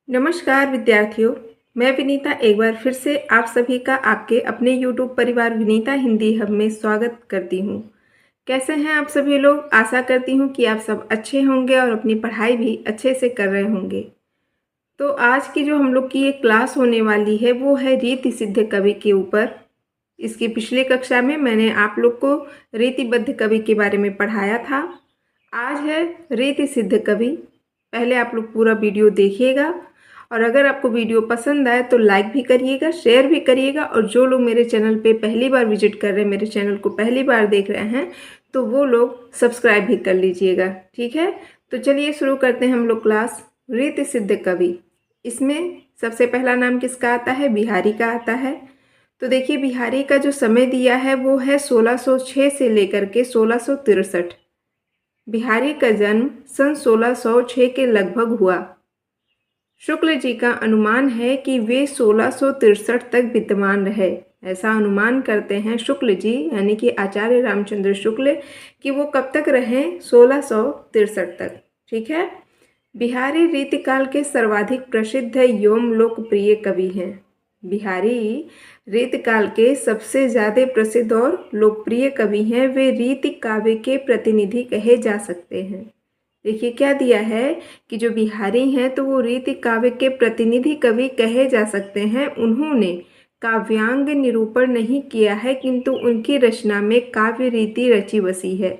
नमस्कार विद्यार्थियों, मैं विनीता एक बार फिर से आप सभी का आपके अपने YouTube परिवार विनीता हिंदी हब में स्वागत करती हूँ। कैसे हैं आप सभी लोग? आशा करती हूँ कि आप सब अच्छे होंगे और अपनी पढ़ाई भी अच्छे से कर रहे होंगे। तो आज की जो हम लोग की एक क्लास होने वाली है वो है रीति सिद्ध कवि के ऊपर। इसकी पिछले कक्षा में मैंने आप लोग को रीतिबद्ध कवि के बारे में पढ़ाया था। आज है रीति सिद्ध कवि। पहले आप लोग पूरा वीडियो देखिएगा और अगर आपको वीडियो पसंद आए तो लाइक भी करिएगा, शेयर भी करिएगा और जो लोग मेरे चैनल पे पहली बार विजिट कर रहे हैं, मेरे चैनल को पहली बार देख रहे हैं, तो वो लोग सब्सक्राइब भी कर लीजिएगा। ठीक है, तो चलिए शुरू करते हैं हम लोग क्लास। रीति सिद्ध कवि, इसमें सबसे पहला नाम किसका आता है? बिहारी का आता है। तो देखिए बिहारी का जो समय दिया है वो है 1606 से लेकर के 1663। बिहारी का जन्म सन 1606 के लगभग हुआ। शुक्ल जी का अनुमान है कि वे 1663 तक विद्यमान रहे। ऐसा अनुमान करते हैं शुक्ल जी यानी कि आचार्य रामचंद्र शुक्ल कि वो कब तक रहे? 1663 तक। ठीक है। बिहारी रीतिकाल के सर्वाधिक प्रसिद्ध एवं लोकप्रिय कवि हैं। बिहारी रीतिकाल के सबसे ज़्यादा प्रसिद्ध और लोकप्रिय कवि हैं। वे रीति काव्य के प्रतिनिधि कहे जा सकते हैं। देखिए क्या दिया है कि जो बिहारी हैं तो वो रीति काव्य के प्रतिनिधि कवि कहे जा सकते हैं। उन्होंने काव्यांग निरूपण नहीं किया है किंतु उनकी रचना में काव्य रीति रची बसी है।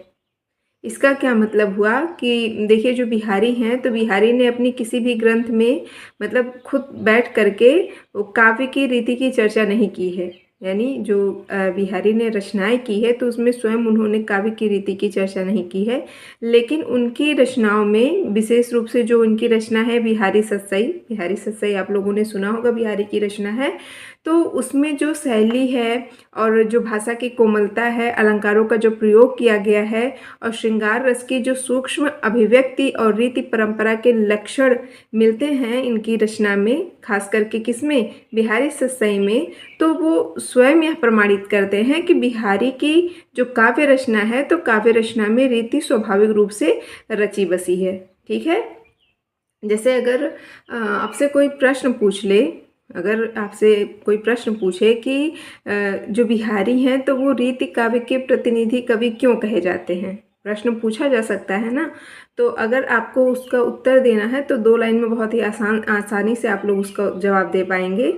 इसका क्या मतलब हुआ कि देखिए जो बिहारी हैं तो बिहारी ने अपनी किसी भी ग्रंथ में मतलब खुद बैठ करके वो काव्य की रीति की चर्चा नहीं की है। यानी जो बिहारी ने रचनाएं की है तो उसमें स्वयं उन्होंने काव्य की रीति की चर्चा नहीं की है, लेकिन उनकी रचनाओं में विशेष रूप से जो उनकी रचना है बिहारी सत्सई आप लोगों ने सुना होगा, बिहारी की रचना है। तो उसमें जो शैली है और जो भाषा की कोमलता है, अलंकारों का जो प्रयोग किया गया है और श्रृंगार रस की जो सूक्ष्म अभिव्यक्ति और रीति परंपरा के लक्षण मिलते हैं इनकी रचना में, खास करके किसमें? बिहारी सत्सई में। तो वो स्वयं यह प्रमाणित करते हैं कि बिहारी की जो काव्य रचना है तो काव्य रचना में रीति स्वाभाविक रूप से रची बसी है। ठीक है। जैसे अगर आपसे कोई प्रश्न पूछ ले, अगर आपसे कोई प्रश्न पूछे कि जो बिहारी हैं तो वो रीति काव्य के प्रतिनिधि कवि क्यों कहे जाते हैं, प्रश्न पूछा जा सकता है ना। तो अगर आपको उसका उत्तर देना है तो 2 लाइन में बहुत ही आसानी से आप लोग उसका जवाब दे पाएंगे।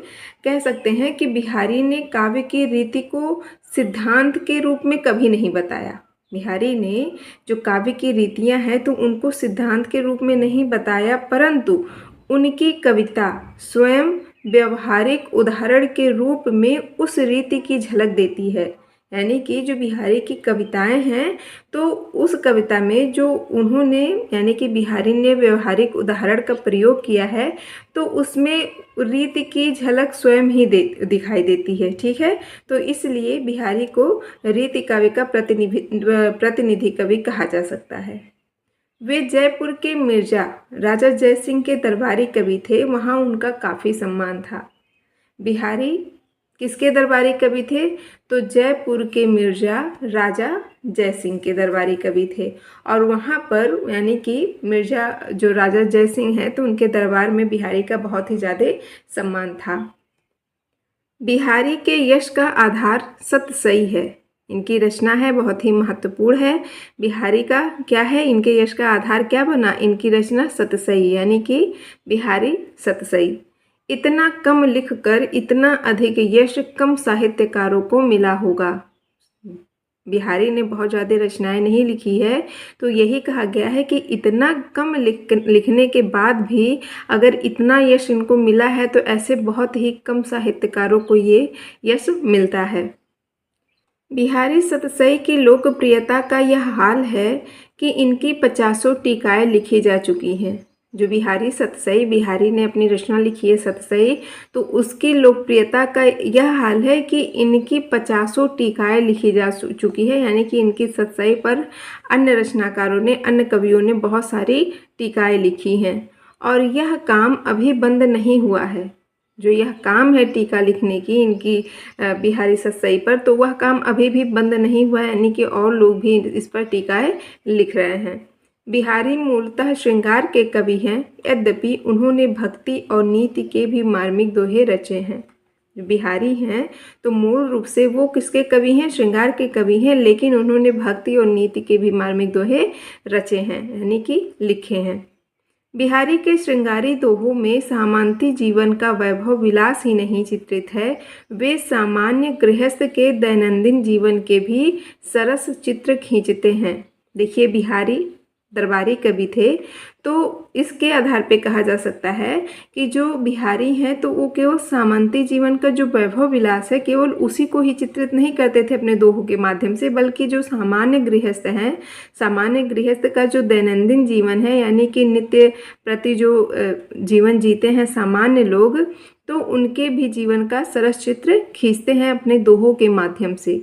कह सकते हैं कि बिहारी ने काव्य की रीति को सिद्धांत के रूप में कभी नहीं बताया। बिहारी ने जो काव्य की रीतियां हैं तो उनको सिद्धांत के रूप में नहीं बताया, परंतु उनकी कविता स्वयं व्यवहारिक उदाहरण के रूप में उस रीति की झलक देती है। यानी कि जो बिहारी की कविताएं हैं तो उस कविता में जो उन्होंने यानी कि बिहारी ने व्यवहारिक उदाहरण का प्रयोग किया है तो उसमें रीति की झलक स्वयं ही दिखाई देती है। ठीक है। तो इसलिए बिहारी को रीति काव्य का प्रतिनिधि कवि कहा जा सकता है। वे जयपुर के मिर्जा राजा जयसिंह के दरबारी कवि थे, वहाँ उनका काफ़ी सम्मान था। बिहारी किसके दरबारी कवि थे? तो जयपुर के मिर्जा राजा जयसिंह के दरबारी कवि थे और वहाँ पर यानी कि मिर्जा जो राजा जयसिंह हैं तो उनके दरबार में बिहारी का बहुत ही ज़्यादा सम्मान था। बिहारी के यश का आधार सतसई है। इनकी रचना है बहुत ही महत्वपूर्ण है। बिहारी का क्या है? इनके यश का आधार क्या बना? इनकी रचना सतसई यानी कि बिहारी सतसई। इतना कम लिखकर इतना अधिक यश कम साहित्यकारों को मिला होगा। बिहारी ने बहुत ज़्यादा रचनाएं नहीं लिखी है तो यही कहा गया है कि इतना कम लिखने के बाद भी अगर इतना यश इनको मिला है तो ऐसे बहुत ही कम साहित्यकारों को ये यश मिलता है। बिहारी सतसई की लोकप्रियता का यह हाल है कि इनकी 50 टीकाएँ लिखी जा चुकी हैं। जो बिहारी सतसई, बिहारी ने अपनी रचना लिखी है सतसई, तो उसकी लोकप्रियता का यह हाल है कि इनकी 50 टीकाएँ लिखी जा चुकी है। यानी कि इनकी सतसई पर अन्य रचनाकारों ने, अन्य कवियों ने बहुत सारी टीकाएँ लिखी हैं और यह काम अभी बंद नहीं हुआ है। जो यह काम है टीका लिखने की इनकी बिहारी सतसई पर, तो वह काम अभी भी बंद नहीं हुआ है, यानी कि और लोग भी इस पर टीकाएँ लिख रहे हैं। बिहारी मूलतः श्रृंगार के कवि हैं, यद्यपि उन्होंने भक्ति और नीति के भी मार्मिक दोहे रचे हैं। जो बिहारी हैं तो मूल रूप से वो किसके कवि हैं? श्रृंगार के कवि हैं, लेकिन उन्होंने भक्ति और नीति के भी मार्मिक दोहे रचे हैं, यानी कि लिखे हैं। बिहारी के श्रृंगारी दोहों में सामान्य जीवन का वैभव विलास ही नहीं चित्रित है, वे सामान्य गृहस्थ के दैनंदिन जीवन के भी सरस चित्र खींचते हैं। देखिए, बिहारी दरबारी कवि थे, तो इसके आधार पे कहा जा सकता है कि जो बिहारी हैं तो वो केवल सामान्य जीवन का जो वैभव विलास है केवल उसी को ही चित्रित नहीं करते थे अपने दोहों के माध्यम से, बल्कि जो सामान्य गृहस्थ हैं, सामान्य गृहस्थ का जो दैनंदिन जीवन है, यानी कि नित्य प्रति जो जीवन जीते हैं सामान्य लोग, तो उनके भी जीवन का सरस चित्र खींचते हैं अपने दोहों के माध्यम से।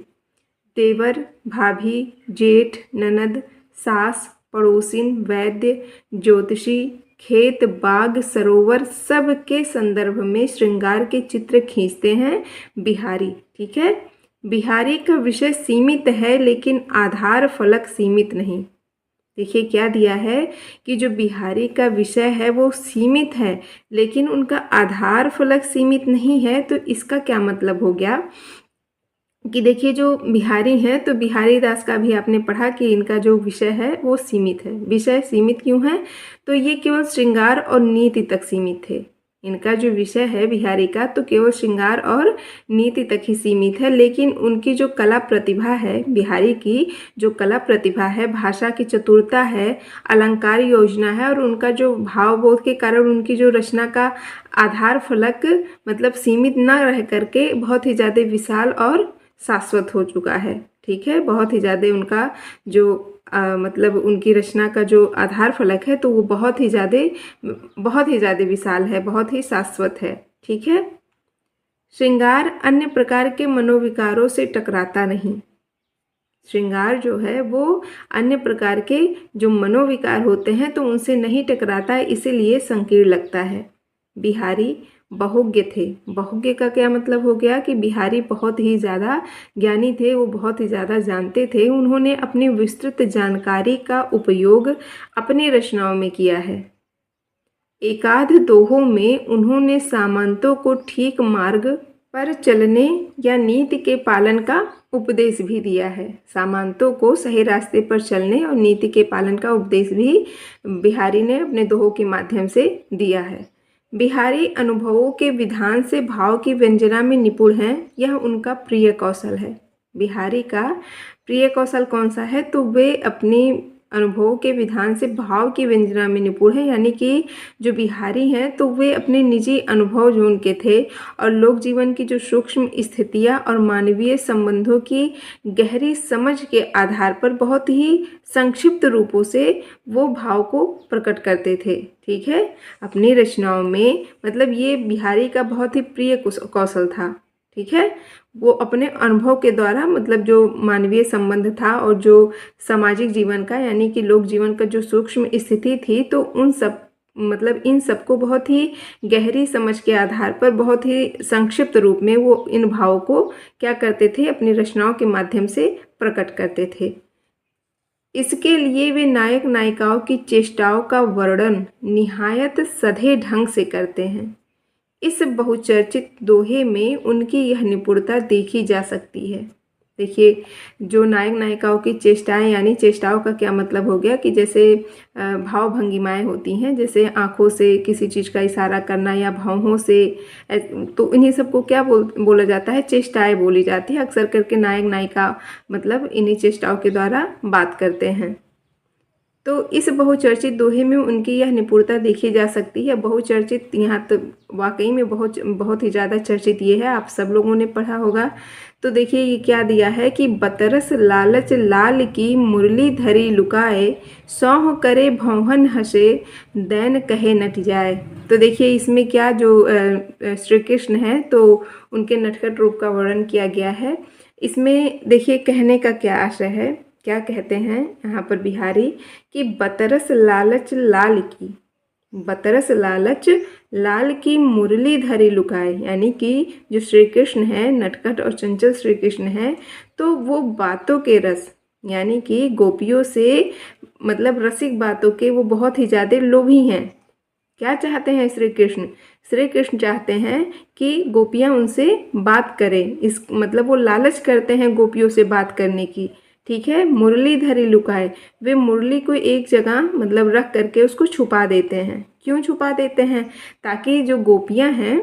देवर, भाभी, जेठ, ननद, सास, पड़ोसिन, वैद्य, ज्योतिषी, खेत, बाग, सरोवर, सब के संदर्भ में श्रृंगार के चित्र खींचते हैं बिहारी। ठीक है, बिहारी का विषय सीमित है लेकिन आधार फलक सीमित नहीं। देखिए क्या दिया है कि जो बिहारी का विषय है वो सीमित है लेकिन उनका आधार फलक सीमित नहीं है। तो इसका क्या मतलब हो गया कि देखिए, जो बिहारी हैं तो बिहारी दास का भी आपने पढ़ा कि इनका जो विषय है वो सीमित है। विषय सीमित क्यों है? तो ये केवल श्रृंगार और नीति तक सीमित थे। इनका जो विषय है बिहारी का तो केवल श्रृंगार और नीति तक ही सीमित है, लेकिन उनकी जो कला प्रतिभा है, बिहारी की जो कला प्रतिभा है, भाषा की चतुरता है, अलंकार योजना है और उनका जो भावबोध के कारण उनकी जो रचना का आधार फलक मतलब सीमित न रह करके बहुत ही ज़्यादा विशाल और शाश्वत हो चुका है। ठीक है, बहुत ही ज़्यादा उनका जो मतलब उनकी रचना का जो आधार फलक है तो वो बहुत ही ज़्यादा विशाल है, बहुत ही शाश्वत है। ठीक है, श्रृंगार अन्य प्रकार के मनोविकारों से टकराता नहीं। श्रृंगार जो है वो अन्य प्रकार के जो मनोविकार होते हैं तो उनसे नहीं टकराता है, इसीलिए संकीर्ण लगता है। बिहारी बहुज्ञ थे। बहुज्ञ का क्या मतलब हो गया कि बिहारी बहुत ही ज़्यादा ज्ञानी थे, वो बहुत ही ज़्यादा जानते थे। उन्होंने अपनी विस्तृत जानकारी का उपयोग अपनी रचनाओं में किया है। एकाध दोहों में उन्होंने सामंतों को ठीक मार्ग पर चलने या नीति के पालन का उपदेश भी दिया है। सामंतों को सही रास्ते पर चलने और नीति के पालन का उपदेश भी बिहारी ने अपने दोहों के माध्यम से दिया है। बिहारी अनुभवों के विधान से भाव की व्यंजना में निपुण हैं, यह उनका प्रिय कौशल है। बिहारी का प्रिय कौशल कौन सा है? तो वे अपनी अनुभवों के विधान से भाव की व्यंजना में निपुण है, यानी कि जो बिहारी हैं तो वे अपने निजी अनुभव जो उनके थे और लोक जीवन की जो सूक्ष्म स्थितियाँ और मानवीय संबंधों की गहरी समझ के आधार पर बहुत ही संक्षिप्त रूपों से वो भाव को प्रकट करते थे। ठीक है, अपनी रचनाओं में मतलब ये बिहारी का बहुत ही प्रिय कौशल था। ठीक है, वो अपने अनुभव के द्वारा मतलब जो मानवीय संबंध था और जो सामाजिक जीवन का यानी कि लोक जीवन का जो सूक्ष्म स्थिति थी तो उन सब मतलब इन सबको बहुत ही गहरी समझ के आधार पर बहुत ही संक्षिप्त रूप में वो इन भावों को क्या करते थे, अपनी रचनाओं के माध्यम से प्रकट करते थे। इसके लिए वे नायक नायिकाओं की चेष्टाओं का वर्णन निहायत सधे ढंग से करते हैं। इस बहुचर्चित दोहे में उनकी यह निपुणता देखी जा सकती है। देखिए, जो नायक नायिकाओं की चेष्टाएं यानी चेष्टाओं का क्या मतलब हो गया कि जैसे भाव भंगिमाएँ होती हैं, जैसे आँखों से किसी चीज़ का इशारा करना या भावों से, तो इन्हीं सबको क्या बोला जाता है? चेष्टाएं बोली जाती है। अक्सर करके नायक नायिका मतलब इन्हीं चेष्टाओं के द्वारा बात करते हैं। तो इस बहुचर्चित दोहे में उनकी यह निपुणता देखी जा सकती है। बहुचर्चित यहाँ तो वाकई में बहुत ही ज़्यादा चर्चित ये है, आप सब लोगों ने पढ़ा होगा। तो देखिए ये क्या दिया है कि बतरस लालच लाल की मुरली धरी लुकाए, सौह करे भौहन हंसे दैन कहे नट जाए। तो देखिए इसमें क्या जो श्री कृष्ण हैं तो उनके नटखट रूप का वर्णन किया गया है। इसमें देखिए कहने का क्या आशय है, क्या कहते हैं यहाँ पर बिहारी कि बतरस लालच लाल की, बतरस लालच लाल की मुरली धरी लुकाए, यानी कि जो श्री कृष्ण है, नटखट और चंचल श्री कृष्ण है, तो वो बातों के रस यानी कि गोपियों से मतलब रसिक बातों के वो बहुत ही ज़्यादा लोभी हैं। क्या चाहते हैं श्री कृष्ण? श्री कृष्ण चाहते हैं कि गोपियाँ उनसे बात करें, इस मतलब वो लालच करते हैं गोपियों से बात करने की। ठीक है, मुरलीधरी लुकाए, वे मुरली को एक जगह मतलब रख करके उसको छुपा देते हैं। क्यों छुपा देते हैं? ताकि जो गोपियाँ हैं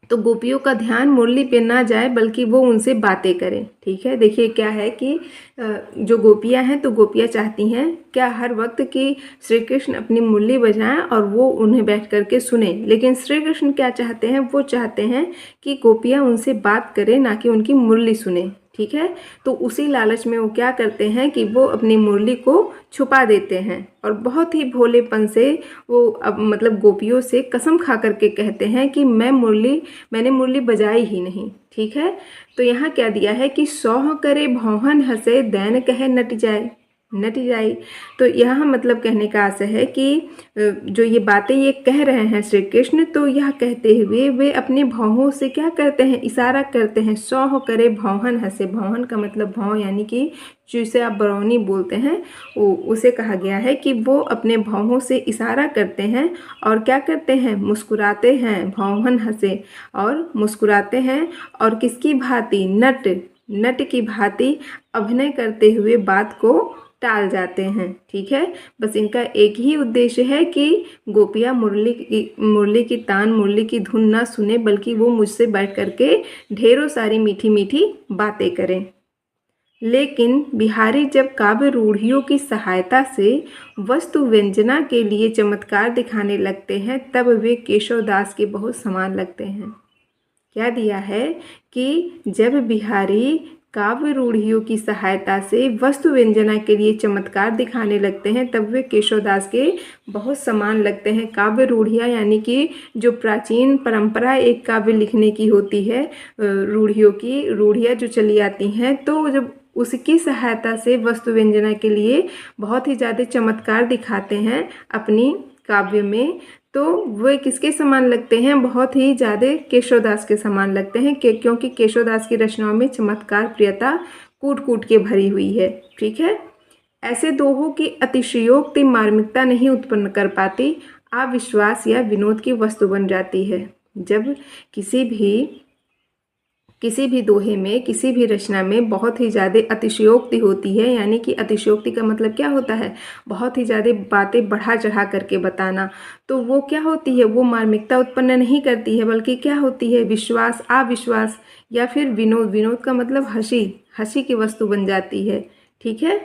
तो गोपियों का ध्यान मुरली पे ना जाए बल्कि वो उनसे बातें करें। ठीक है, देखिए क्या है कि जो गोपियां हैं तो गोपियां चाहती हैं क्या हर वक्त कि श्री कृष्ण अपनी मुरली बजाएं और वो उन्हें बैठ करके सुने, लेकिन श्री कृष्ण क्या चाहते हैं? वो चाहते हैं कि गोपियां उनसे बात करें, ना कि उनकी मुरली सुने। ठीक है, तो उसी लालच में वो क्या करते हैं कि वो अपनी मुरली को छुपा देते हैं और बहुत ही भोलेपन से वो अब मतलब गोपियों से कसम खा करके कहते हैं कि मैंने मुरली बजाई ही नहीं। ठीक है, तो यहाँ क्या दिया है कि सौह करे भौहन हंसे दैन कहे नट जाए, नट जाई। तो यहाँ मतलब कहने का आशय है कि जो ये बातें ये कह रहे हैं श्री कृष्ण, तो यह कहते हुए वे अपने भौहों से क्या करते हैं? इशारा करते हैं। सौह करे भौहन हंसे, भौहन का मतलब भौं यानी कि जिसे आप बरौनी बोलते हैं, उसे कहा गया है कि वो अपने भौहों से इशारा करते हैं और क्या करते हैं? मुस्कुराते हैं। भौहन हंसे और मुस्कुराते हैं और किसकी भांति? नट, नट की भांति अभिनय करते हुए बात को टाल जाते हैं। ठीक है, बस इनका एक ही उद्देश्य है कि गोपियाँ मुरली की तान, मुरली की धुन ना सुने, बल्कि वो मुझसे बैठ करके ढेरों सारी मीठी मीठी बातें करें। लेकिन बिहारी जब काव्य रूढ़ियों की सहायता से वस्तु व्यंजना के लिए चमत्कार दिखाने लगते हैं, तब वे केशवदास के बहुत समान लगते हैं। क्या दिया है कि जब बिहारी काव्य रूढ़ियों की सहायता से वस्तु व्यंजना के लिए चमत्कार दिखाने लगते हैं, तब वे केशवदास के बहुत समान लगते हैं। काव्य रूढ़ियाँ यानी कि जो प्राचीन परंपरा एक काव्य लिखने की होती है, रूढ़ियों की रूढ़ियाँ जो चली आती हैं, तो जब उसकी सहायता से वस्तु व्यंजना के लिए बहुत ही ज़्यादा चमत्कार दिखाते हैं अपनी काव्य में, तो वे किसके समान लगते हैं? बहुत ही ज़्यादा केशवदास के समान लगते हैं क्योंकि केशवदास की रचनाओं में चमत्कार प्रियता कूट कूट के भरी हुई है। ठीक है, ऐसे दोहों की अतिशयोक्ति मार्मिकता नहीं उत्पन्न कर पाती, अविश्वास या विनोद की वस्तु बन जाती है। जब किसी भी दोहे में, किसी भी रचना में बहुत ही ज़्यादा अतिशयोक्ति होती है, यानी कि अतिशयोक्ति का मतलब क्या होता है? बहुत ही ज़्यादा बातें बढ़ा चढ़ा करके बताना, तो वो क्या होती है? वो मार्मिकता उत्पन्न नहीं करती है, बल्कि क्या होती है? विश्वास, अविश्वास या फिर विनोद, विनोद का मतलब हंसी, हंसी की वस्तु बन जाती है। ठीक है,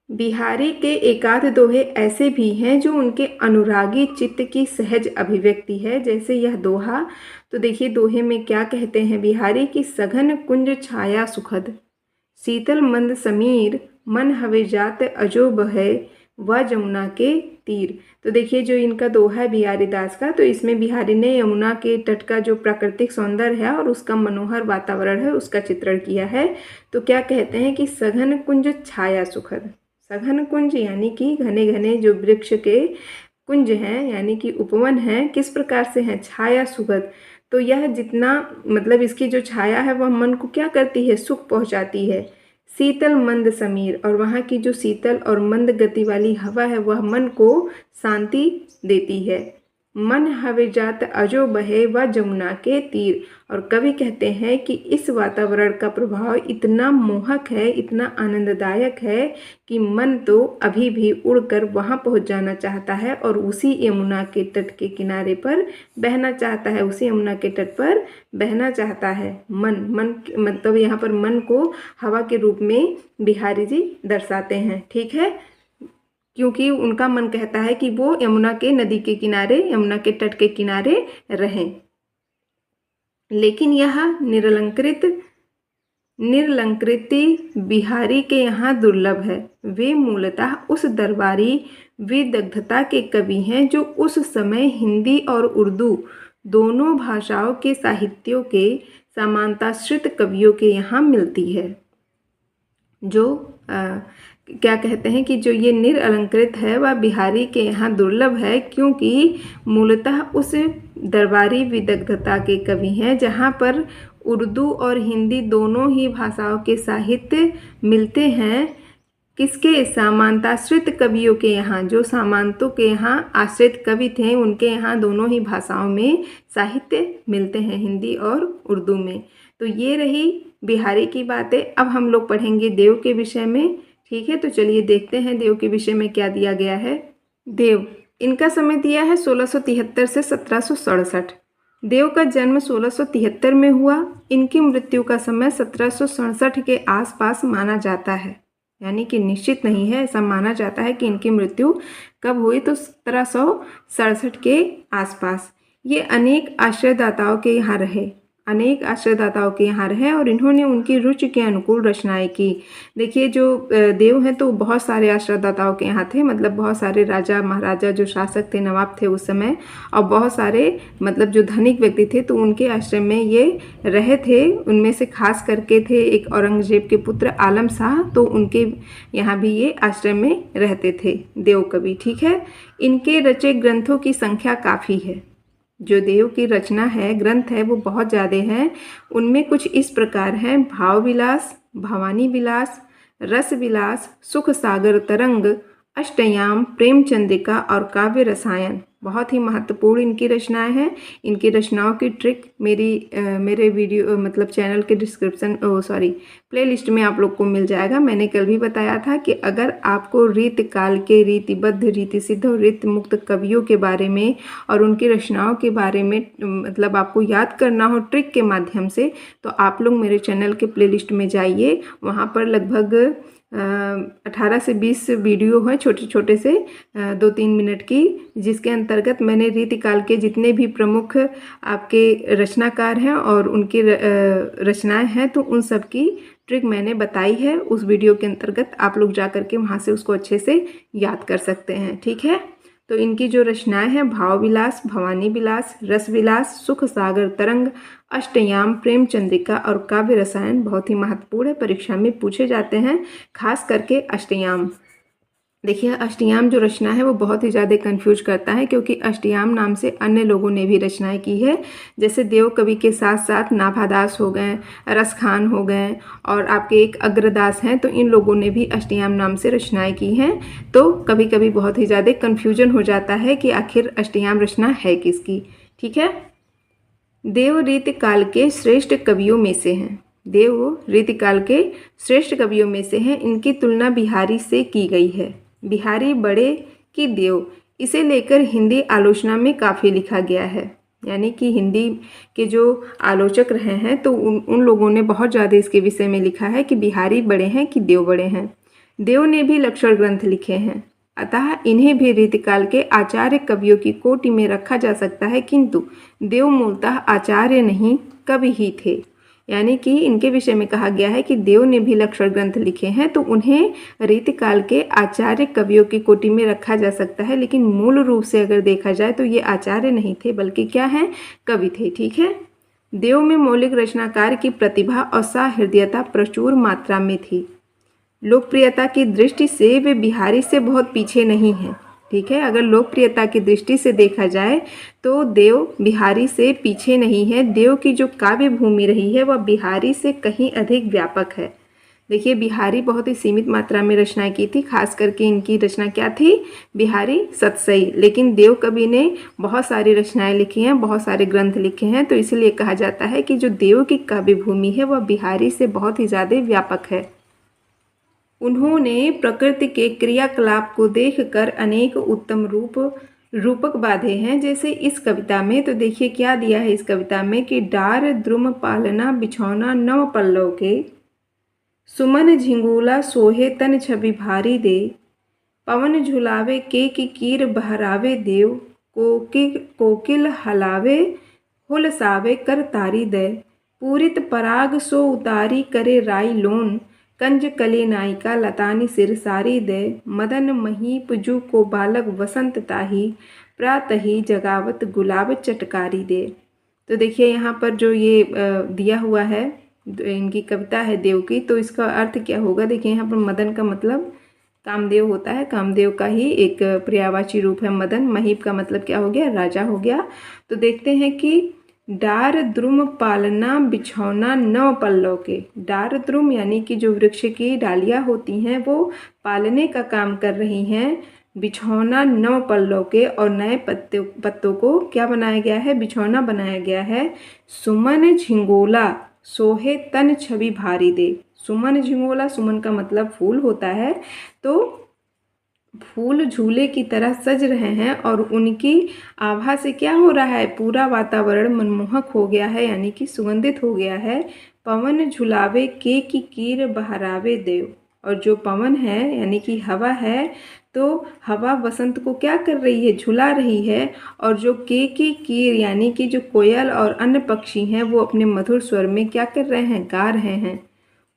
बिहारी के एकाध दोहे ऐसे भी हैं जो उनके अनुरागी चित्त की सहज अभिव्यक्ति है, जैसे यह दोहा। तो देखिए दोहे में क्या कहते हैं बिहारी की, सघन कुंज छाया सुखद, शीतल मंद समीर, मन हवे जात अजो बहे, व जमुना के तीर। तो देखिए जो इनका दोहा है बिहारी दास का, तो इसमें बिहारी ने यमुना के तट का जो प्राकृतिक सौंदर्य है और उसका मनोहर वातावरण है उसका चित्रण किया है। तो क्या कहते हैं कि सघन कुंज छाया सुखद, सघन कुंज यानी कि घने घने जो वृक्ष के कुंज हैं, यानी कि उपवन हैं, किस प्रकार से हैं? छाया सुखद। तो यह जितना मतलब इसकी जो छाया है वह मन को क्या करती है? सुख पहुंचाती है। शीतल मंद समीर, और वहाँ की जो शीतल और मंद गति वाली हवा है वह मन को शांति देती है। मन हवे जात अजो बहे व जमुना के तीर। और कवि कहते हैं कि इस वातावरण का प्रभाव इतना मोहक है, इतना आनंददायक है कि मन तो अभी भी उड़कर वहाँ पहुँच जाना चाहता है और उसी यमुना के तट के किनारे पर बहना चाहता है, उसी यमुना के तट पर बहना चाहता है। मन मतलब यहाँ पर मन को हवा के रूप में बिहारी जी दर्शाते हैं। ठीक है, क्योंकि उनका मन कहता है कि वो यमुना के नदी के किनारे, यमुना के तट के किनारे रहें। लेकिन यह निरलंकृति बिहारी के यहाँ दुर्लभ है। वे मूलतः उस दरबारी विदग्धता के कवि हैं जो उस समय हिंदी और उर्दू दोनों भाषाओं के साहित्यों के समानताश्रित कवियों के यहाँ मिलती है। जो क्या कहते हैं कि जो ये निरलंकृत है वह बिहारी के यहाँ दुर्लभ है, क्योंकि मूलतः उस दरबारी विदग्धता के कवि हैं जहाँ पर उर्दू और हिंदी दोनों ही भाषाओं के साहित्य मिलते हैं। किसके? सामंताश्रित कवियों के यहाँ। जो सामंतों के यहाँ आश्रित कवि थे उनके यहाँ दोनों ही भाषाओं में साहित्य मिलते हैं, हिंदी और उर्दू में। तो ये रही बिहारी की बातें। अब हम लोग पढ़ेंगे देव के विषय में। ठीक है, तो चलिए देखते हैं देव के विषय में क्या दिया गया है। देव, इनका समय दिया है 1673 से 1767। देव का जन्म 1673 में हुआ। इनकी मृत्यु का समय 1767 के आसपास माना जाता है, यानी कि निश्चित नहीं है, ऐसा माना जाता है कि इनकी मृत्यु कब हुई, तो 1767 के आसपास। ये अनेक आश्रयदाताओं के यहाँ रहे, अनेक आश्रयदाताओं के यहाँ रहे और इन्होंने उनकी रुचि के अनुकूल रचनाएं की। देखिए जो देव हैं तो बहुत सारे आश्रयदाताओं के यहाँ थे, मतलब बहुत सारे राजा महाराजा जो शासक थे, नवाब थे उस समय, और बहुत सारे मतलब जो धनिक व्यक्ति थे तो उनके आश्रम में ये रहे थे। उनमें से खास करके थे एक औरंगजेब के पुत्र आलम शाह, तो उनके यहाँ भी ये आश्रम में रहते थे देव कवि। ठीक है, इनके रचे ग्रंथों की संख्या काफ़ी है। जो देव की रचना है, ग्रंथ है, वो बहुत ज़्यादा हैं। उनमें कुछ इस प्रकार हैं: भाव विलास, भवानी विलास, रस विलास, सुख सागर तरंग, अष्टयाम, प्रेम चंद्रिका और काव्य रसायन। बहुत ही महत्वपूर्ण इनकी रचनाएं हैं। इनकी रचनाओं की ट्रिक मेरे वीडियो मतलब चैनल के डिस्क्रिप्शन प्लेलिस्ट में आप लोग को मिल जाएगा। मैंने कल भी बताया था कि अगर आपको रीति काल के रीतिबद्ध, रीति सिद्ध और रीति मुक्त कवियों के बारे में और उनकी रचनाओं के बारे में मतलब आपको याद करना हो ट्रिक के माध्यम से, तो आप लोग मेरे चैनल के प्लेलिस्ट में जाइए। वहाँ पर लगभग 18 से 20 वीडियो हैं, छोटे छोटे से 2-3 मिनट की, जिसके अंतर्गत मैंने रीतिकाल के जितने भी प्रमुख आपके रचनाकार हैं और उनकी रचनाएं हैं तो उन सब की ट्रिक मैंने बताई है। उस वीडियो के अंतर्गत आप लोग जा कर के वहाँ से उसको अच्छे से याद कर सकते हैं। ठीक है, तो इनकी जो रचनाएं हैं: भाव विलास, भवानी विलास, रस विलास, सुख सागर तरंग, अष्टयाम, प्रेम चंद्रिका और काव्य रसायन बहुत ही महत्वपूर्ण है, परीक्षा में पूछे जाते हैं, खास करके अष्टयाम। देखिए अष्टयाम जो रचना है वो बहुत ही ज़्यादा कंफ्यूज करता है, क्योंकि अष्टयाम नाम से अन्य लोगों ने भी रचनाएं की है। जैसे देव कवि के साथ साथ नाभादास हो गए, रसखान हो गए और आपके एक अग्रदास हैं, तो इन लोगों ने भी अष्टयाम नाम से रचनाएं की हैं। तो कभी कभी बहुत ही ज़्यादा कन्फ्यूजन हो जाता है कि आखिर अष्टयाम रचना है किसकी। ठीक है, देव रीतिकाल के श्रेष्ठ कवियों में से हैं। देव रीतिकाल के श्रेष्ठ कवियों में से हैं। इनकी तुलना बिहारी से की गई है। बिहारी बड़े कि देव, इसे लेकर हिंदी आलोचना में काफ़ी लिखा गया है। यानी कि हिंदी के जो आलोचक रहे हैं तो उन लोगों ने बहुत ज़्यादा इसके विषय में लिखा है कि बिहारी बड़े हैं कि देव बड़े हैं। देव ने भी लक्षण ग्रंथ लिखे हैं, अतः इन्हें भी रीतिकाल के आचार्य कवियों की कोटि में रखा जा सकता है, किंतु देव मूलतः आचार्य नहीं कवि ही थे। यानी कि इनके विषय में कहा गया है कि देव ने भी लक्षण ग्रंथ लिखे हैं तो उन्हें रीतिकाल के आचार्य कवियों की कोटि में रखा जा सकता है, लेकिन मूल रूप से अगर देखा जाए तो ये आचार्य नहीं थे बल्कि क्या हैं, कवि थे। ठीक है, देव में मौलिक रचनाकार की प्रतिभा और सहृदयता प्रचुर मात्रा में थी। लोकप्रियता की दृष्टि से वे बिहारी से बहुत पीछे नहीं हैं। ठीक है, अगर लोकप्रियता की दृष्टि से देखा जाए तो देव बिहारी से पीछे नहीं है। देव की जो काव्य भूमि रही है वह बिहारी से कहीं अधिक व्यापक है। देखिए बिहारी बहुत ही सीमित मात्रा में रचनाएं की थी, खास करके इनकी रचना क्या थी, बिहारी सतसई। लेकिन देव कवि ने बहुत सारी रचनाएं लिखी हैं, बहुत सारे ग्रंथ लिखे हैं, तो इसलिए कहा जाता है कि जो देव की काव्य भूमि है वह बिहारी से बहुत ही ज़्यादा व्यापक है। उन्होंने प्रकृति के क्रियाकलाप को देखकर अनेक उत्तम रूपक बांधे हैं। जैसे इस कविता में तो देखिए क्या दिया है इस कविता में कि डार द्रुम पालना बिछौना नव पल्लव के, सुमन झिंगूला सोहे तन छवि भारी दे, पवन झुलावे के कीर बहरावे देव, कोकिल हलावे हुलसावे कर तारी दे, पूरित पराग सो उतारी करे राई लोन, कंज कले नायिका लतानी सिर सारी दे, मदन महीप जू को बालक वसंत ताही, प्रातही जगावत गुलाब चटकारी दे। तो देखिए यहाँ पर जो ये दिया हुआ है, इनकी कविता है देव की, तो इसका अर्थ क्या होगा। देखिए यहाँ पर मदन का मतलब कामदेव होता है, कामदेव का ही एक पर्यायवाची रूप है मदन। महीप का मतलब क्या हो गया, राजा हो गया। तो देखते हैं कि डार द्रुम पालना बिछौना नव पल्लव के। डार द्रुम यानी कि जो वृक्ष की डालियाँ होती हैं वो पालने का काम कर रही हैं। बिछौना नव पल्लव के, और नए पत्तों को क्या बनाया गया है, बिछौना बनाया गया है। सुमन झिंगोला सोहे तन छवि भारी दे। सुमन झिंगोला, सुमन का मतलब फूल होता है, तो फूल झूले की तरह सज रहे हैं और उनकी आभा से क्या हो रहा है, पूरा वातावरण मनमोहक हो गया है, यानी कि सुगंधित हो गया है। पवन झुलावे के की कीर बहरावे देव। और जो पवन है यानी कि हवा है, तो हवा बसंत को क्या कर रही है, झुला रही है। और जो के की कीर यानी कि जो कोयल और अन्य पक्षी हैं वो अपने मधुर स्वर में क्या कर रहे हैं, गा रहे हैं।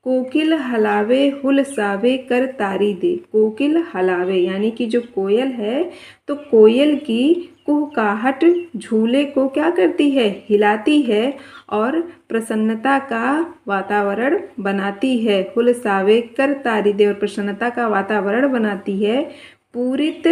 कोकिल हलावे हुलसावे कर तारी दे। कोकिल हलावे यानी कि जो कोयल है, तो कोयल की कुहकाहट झूले को क्या करती है, हिलाती है और प्रसन्नता का वातावरण बनाती है। हुलसावे कर तारी दे, और प्रसन्नता का वातावरण बनाती है। पूरित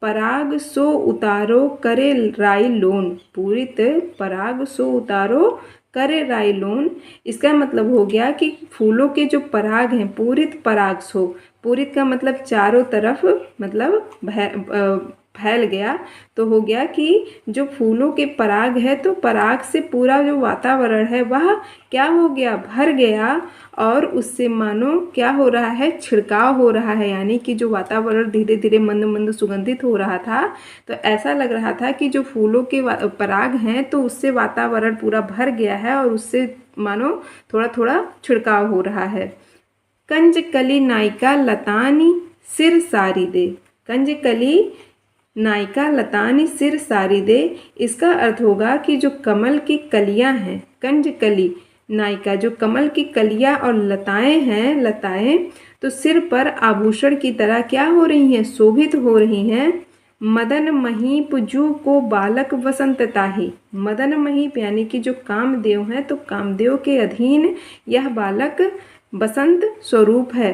पराग सो उतारो करे राई लोन। पूरित पराग सो उतारो करे राई लोन। इसका मतलब हो गया कि फूलों के जो पराग हैं, पूरित पराग सो, पूरित का मतलब चारों तरफ, मतलब फैल गया, तो हो गया कि जो फूलों के पराग है, तो पराग से पूरा जो वातावरण है वह क्या हो गया, भर गया। और उससे मानो क्या हो रहा है, छिड़काव हो रहा है, यानी कि जो वातावरण धीरे धीरे मंद मंद सुगंधित हो रहा था, तो ऐसा लग रहा था कि जो फूलों के पराग हैं तो उससे वातावरण पूरा भर गया है और उससे मानो थोड़ा थोड़ा छिड़काव हो रहा है। कंजकली नायिका लतानी सिर सारी दे। कंजकली नायिका लतानी सिर सारी दे, इसका अर्थ होगा कि जो कमल की कलियां हैं, कंजकली नायिका जो कमल की कलियां और लताएं हैं, लताएं तो सिर पर आभूषण की तरह क्या हो रही हैं, शोभित हो रही हैं। मदन महीप जू को बालक वसंत ताही। मदन महीप यानी कि जो कामदेव हैं, तो कामदेव के अधीन यह बालक बसंत स्वरूप है।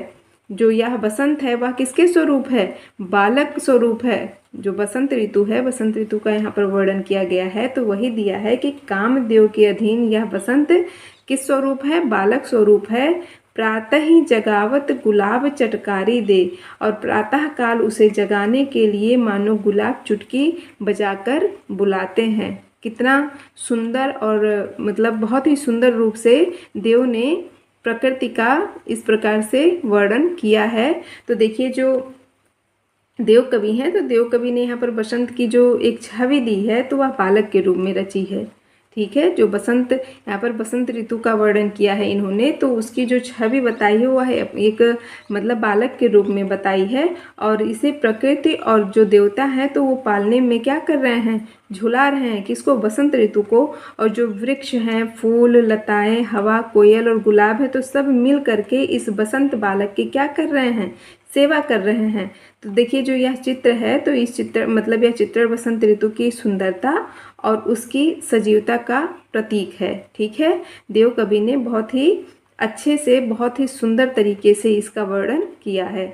जो यह बसंत है वह किसके स्वरूप है, बालक स्वरूप है। जो बसंत ऋतु है, बसंत ऋतु का यहाँ पर वर्णन किया गया है, तो वही दिया है कि कामदेव के अधीन यह बसंत किस स्वरूप है, बालक स्वरूप है। प्रातः ही जगावत गुलाब चटकारी दे। और प्रातः काल उसे जगाने के लिए मानो गुलाब चुटकी बजाकर बुलाते हैं। कितना सुंदर, और मतलब बहुत ही सुंदर रूप से देव ने प्रकृति का इस प्रकार से वर्णन किया है। तो देखिए, जो देव कवि हैं, तो देव कवि ने यहाँ पर बसंत की जो एक छवि दी है, तो वह बालक के रूप में रची है। ठीक है, जो बसंत, यहाँ पर बसंत ऋतु का वर्णन किया है इन्होंने, तो उसकी जो छवि बताई है वह है एक मतलब बालक के रूप में बताई है। और इसे प्रकृति और जो देवता हैं तो वो पालने में क्या कर रहे हैं, झुला रहे हैं, किसको, बसंत ऋतु को। और जो वृक्ष हैं, फूल, लताएं, हवा, कोयल और गुलाब है, तो सब मिल करके इस बसंत बालक की क्या कर रहे हैं, सेवा कर रहे हैं। तो देखिए, जो यह चित्र है, तो इस चित्र मतलब यह चित्र बसंत ऋतु की सुंदरता और उसकी सजीवता का प्रतीक है। ठीक है, देव कवि ने बहुत ही अच्छे से, बहुत ही सुंदर तरीके से इसका वर्णन किया है।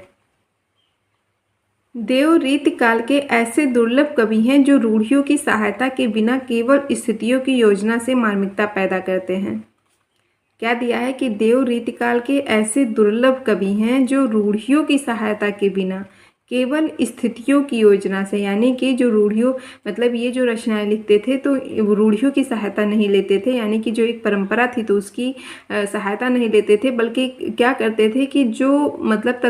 देव रीतिकाल के ऐसे दुर्लभ कवि हैं जो रूढ़ियों की सहायता के बिना केवल स्थितियों की योजना से मार्मिकता पैदा करते हैं। क्या दिया है कि देव रीतिकाल के ऐसे दुर्लभ कवि हैं जो रूढ़ियों की सहायता के बिना केवल स्थितियों की योजना से, यानी कि जो रूढ़ियों मतलब ये जो रचनाएं लिखते थे तो रूढ़ियों की सहायता नहीं लेते थे, यानी कि जो एक परंपरा थी तो उसकी सहायता नहीं लेते थे, बल्कि क्या करते थे कि जो मतलब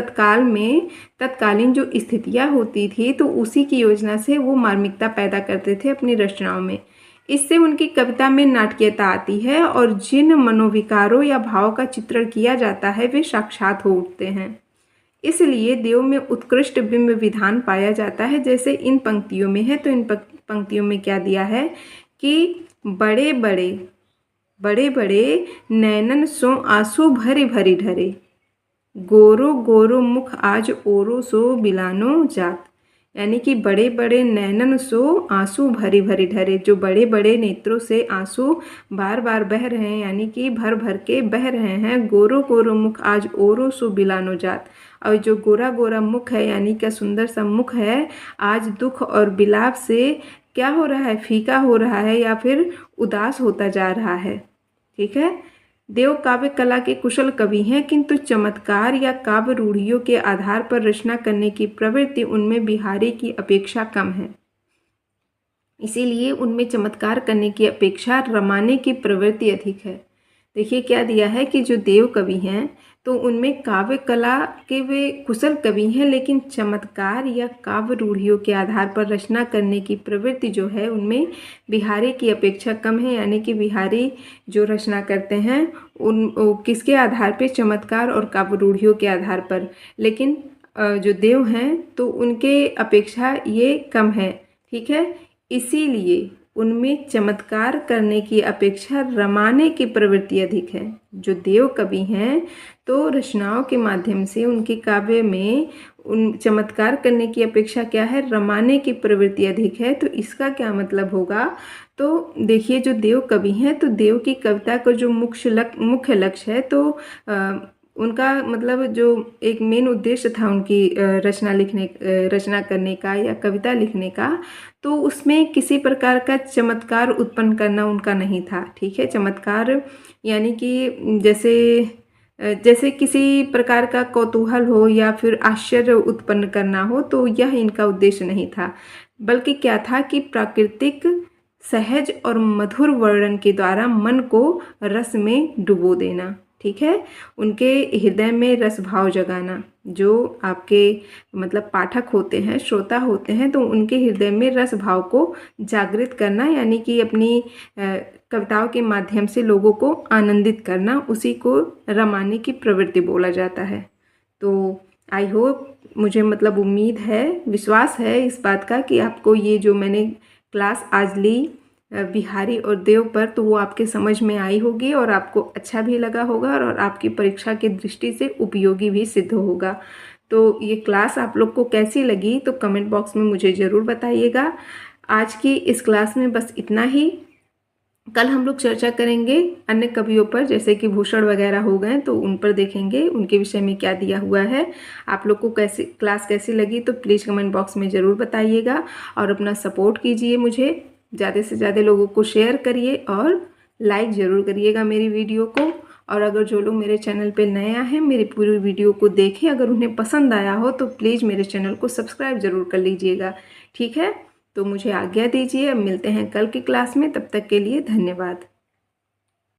तत्कालीन जो स्थितियां होती थी तो उसी की योजना से वो मार्मिकता पैदा करते थे अपनी रचनाओं में। इससे उनकी कविता में नाटकीयता आती है और जिन मनोविकारों या भाव का चित्रण किया जाता है वे साक्षात हो उठते हैं। इसलिए देव में उत्कृष्ट बिंब विधान पाया जाता है, जैसे इन पंक्तियों में है। तो इन पंक्तियों में क्या दिया है कि बड़े बड़े नैनन सो आंसू भरी भरी ढरे, गोरो गोरो मुख आज ओरो सो बिलानो जात। यानी कि बड़े बड़े नैनन सो आंसू भरी भरी ढरे, जो बड़े बड़े नेत्रों से आंसू बार बार बह रहे हैं, यानी कि भर भर के बह रहे हैं। गोरो गोरो मुख आज ओरो सो बिलानो जात। और जो गोरा गोरा मुख है, यानी कि सुंदर सा मुख है, आज दुख और बिलाप से क्या हो रहा है, फीका हो रहा है या फिर उदास होता जा रहा है। ठीक है। देव काव्य कला के कुशल कवि हैं, किंतु चमत्कार या काव्य रूढ़ियों के आधार पर रचना करने की प्रवृत्ति उनमें बिहारी की अपेक्षा कम है। इसीलिए उनमें चमत्कार करने की अपेक्षा रमाने की प्रवृत्ति अधिक है। देखिए क्या दिया है कि जो देव कवि हैं तो उनमें काव्य कला के वे कुशल कवि हैं, लेकिन चमत्कार या काव्य रूढ़ियों के आधार पर रचना करने की प्रवृत्ति जो है उनमें बिहारी की अपेक्षा कम है। यानी कि बिहारी जो रचना करते हैं किसके आधार पर, चमत्कार और काव्य रूढ़ियों के आधार पर, लेकिन जो देव हैं तो उनके अपेक्षा ये कम है। ठीक है। इसीलिए उनमें चमत्कार करने की अपेक्षा रमाने की प्रवृत्ति अधिक है। जो देव कवि हैं तो रचनाओं के माध्यम से उनके काव्य में उन चमत्कार करने की अपेक्षा क्या है, रमाने की प्रवृत्ति अधिक है। तो इसका क्या मतलब होगा, तो देखिए जो देव कवि हैं तो देव की कविता का जो मुख्य लक्ष्य है तो उनका मतलब जो एक मेन उद्देश्य था उनकी रचना करने का या कविता लिखने का, तो उसमें किसी प्रकार का चमत्कार उत्पन्न करना उनका नहीं था। ठीक है। चमत्कार यानी कि जैसे किसी प्रकार का कौतूहल हो या फिर आश्चर्य उत्पन्न करना हो, तो यह इनका उद्देश्य नहीं था, बल्कि क्या था कि प्राकृतिक सहज और मधुर वर्णन के द्वारा मन को रस में डुबो देना। ठीक है। उनके हृदय में रस भाव जगाना। जो आपके मतलब पाठक होते हैं, श्रोता होते हैं, तो उनके हृदय में रस भाव को जागृत करना, यानी कि अपनी कविताओं के माध्यम से लोगों को आनंदित करना, उसी को रमाने की प्रवृत्ति बोला जाता है। तो आई होप, मुझे मतलब उम्मीद है, विश्वास है इस बात का कि आपको ये जो मैंने क्लास आज ली बिहारी और देव पर, तो वो आपके समझ में आई होगी और आपको अच्छा भी लगा होगा और आपकी परीक्षा की दृष्टि से उपयोगी भी सिद्ध होगा। तो ये क्लास आप लोग को कैसी लगी तो कमेंट बॉक्स में मुझे ज़रूर बताइएगा। आज की इस क्लास में बस इतना ही। कल हम लोग चर्चा करेंगे अन्य कवियों पर, जैसे कि भूषण वगैरह हो गए, तो उन पर देखेंगे उनके विषय में क्या दिया हुआ है। आप लोग को क्लास कैसी लगी तो प्लीज़ कमेंट बॉक्स में ज़रूर बताइएगा और अपना सपोर्ट कीजिए मुझे। ज़्यादा से ज़्यादा लोगों को शेयर करिए और लाइक ज़रूर करिएगा मेरी वीडियो को। और अगर जो लोग मेरे चैनल पे नया हैं, मेरी पूरी वीडियो को देखें, अगर उन्हें पसंद आया हो तो प्लीज़ मेरे चैनल को सब्सक्राइब ज़रूर कर लीजिएगा। ठीक है। तो मुझे आज्ञा दीजिए, अब मिलते हैं कल की क्लास में। तब तक के लिए धन्यवाद।